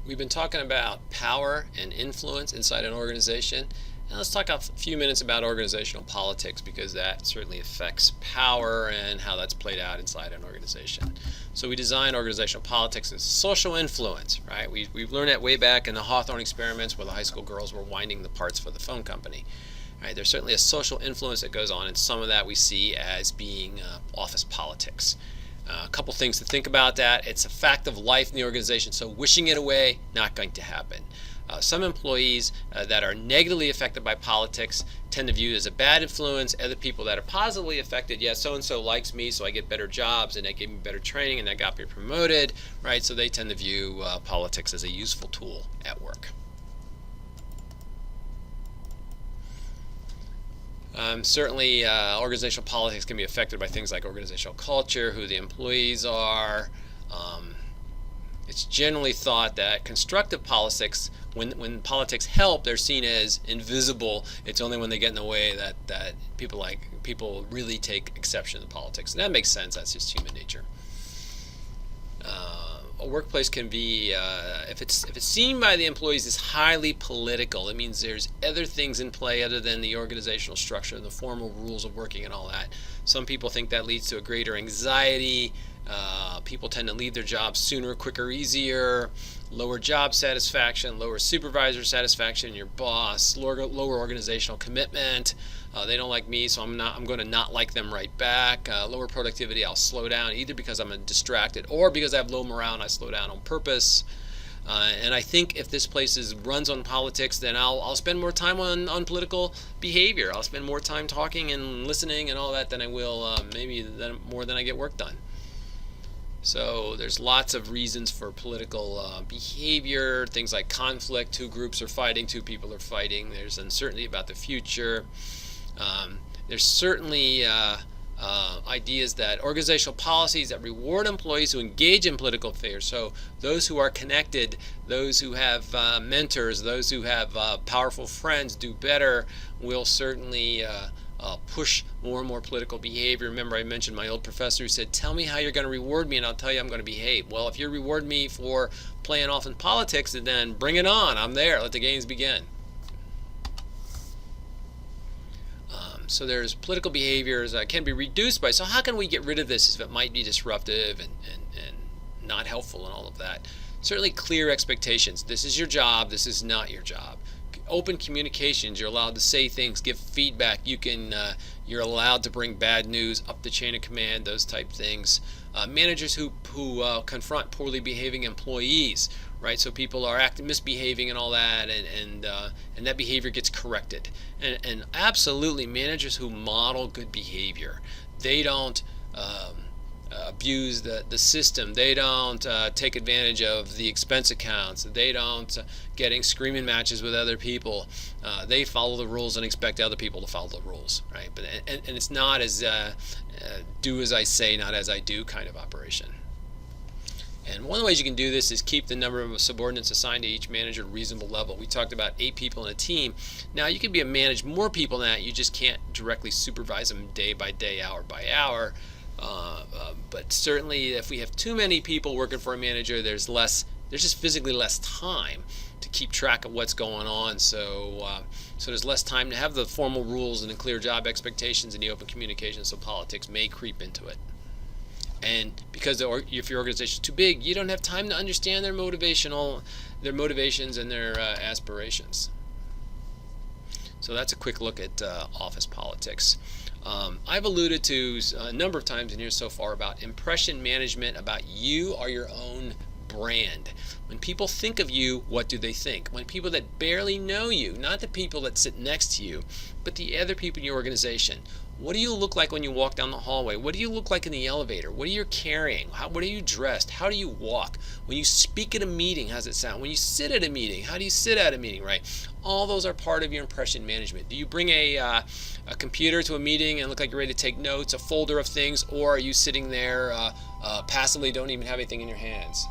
We've been talking about power and influence inside an organization. Now let's talk a few minutes about organizational politics, because that certainly affects power and how that's played out inside an organization. So we design organizational politics as social influence, right? We've learned that way back in the Hawthorne experiments where the high school girls were winding the parts for the phone company. Right, there's certainly a social influence that goes on, and some of that we see as being office politics. A couple things to think about that. It's a fact of life in the organization, so wishing it away, not going to happen. Some employees that are negatively affected by politics tend to view it as a bad influence. Other people that are positively affected, yeah, so-and-so likes me, so I get better jobs, and they gave me better training, and I got me promoted, right? So they tend to view politics as a useful tool at work. Certainly, organizational politics can be affected by things like organizational culture, who the employees are. It's generally thought that constructive politics, when politics help, they're seen as invisible. It's only when they get in the way that people really take exception to politics, and that makes sense. That's just human nature. A workplace can be, if it's seen by the employees as highly political, it means there's other things in play other than the organizational structure and the formal rules of working and all that. Some people think that leads to a greater anxiety. People tend to leave their jobs sooner, quicker, easier. Lower job satisfaction, lower supervisor satisfaction, your boss, lower organizational commitment. They don't like me, so I'm going to not like them right back. Lower productivity, I'll slow down either because I'm distracted or because I have low morale and I slow down on purpose. And I think if this place runs on politics, then I'll spend more time on political behavior. I'll spend more time talking and listening and all that than I will more than I get work done. So there's lots of reasons for political behavior, things like conflict, two groups are fighting, two people are fighting, there's uncertainty about the future. There's certainly ideas that organizational policies that reward employees who engage in political affairs, so those who are connected, those who have mentors, those who have powerful friends do better, will certainly push more and more political behavior. Remember, I mentioned my old professor who said, tell me how you're going to reward me and I'll tell you I'm going to behave. Well, if you reward me for playing off in politics, then bring it on. I'm there. Let the games begin. So there's political behaviors that can be reduced by, so how can we get rid of this if it might be disruptive and not helpful and all of that? Certainly clear expectations. This is your job. This is not your job. Open communications. You're allowed to say things, give feedback. You're allowed to bring bad news up the chain of command, those type things. Managers who confront poorly behaving employees, right? So people are misbehaving and all that, and that behavior gets corrected. And absolutely, managers who model good behavior. They don't abuse the system. They don't take advantage of the expense accounts. They don't getting screaming matches with other people. They follow the rules and expect other people to follow the rules, right? But and it's not as do as I say, not as I do kind of operation. And one of the ways you can do this is keep the number of subordinates assigned to each manager at a reasonable level. We talked about 8 people in a team. Now you can manage more people than that. You just can't directly supervise them day by day, hour by hour. But certainly if we have too many people working for a manager, there's just physically less time to keep track of what's going on. So there's less time to have the formal rules and the clear job expectations and the open communication, so politics may creep into it. And because if your organization is too big, you don't have time to understand their motivations and their aspirations. So that's a quick look at office politics. I've alluded to a number of times in here so far about impression management, about you are your own brand. When people think of you, what do they think? When people that barely know you, not the people that sit next to you, but the other people in your organization, what do you look like when you walk down the hallway? What do you look like in the elevator? What are you carrying? What are you dressed? How do you walk? When you speak at a meeting, how does it sound? When you sit at a meeting, how do you sit at a meeting, right? All those are part of your impression management. Do you bring a computer to a meeting and look like you're ready to take notes, a folder of things, or are you sitting there passively, don't even have anything in your hands?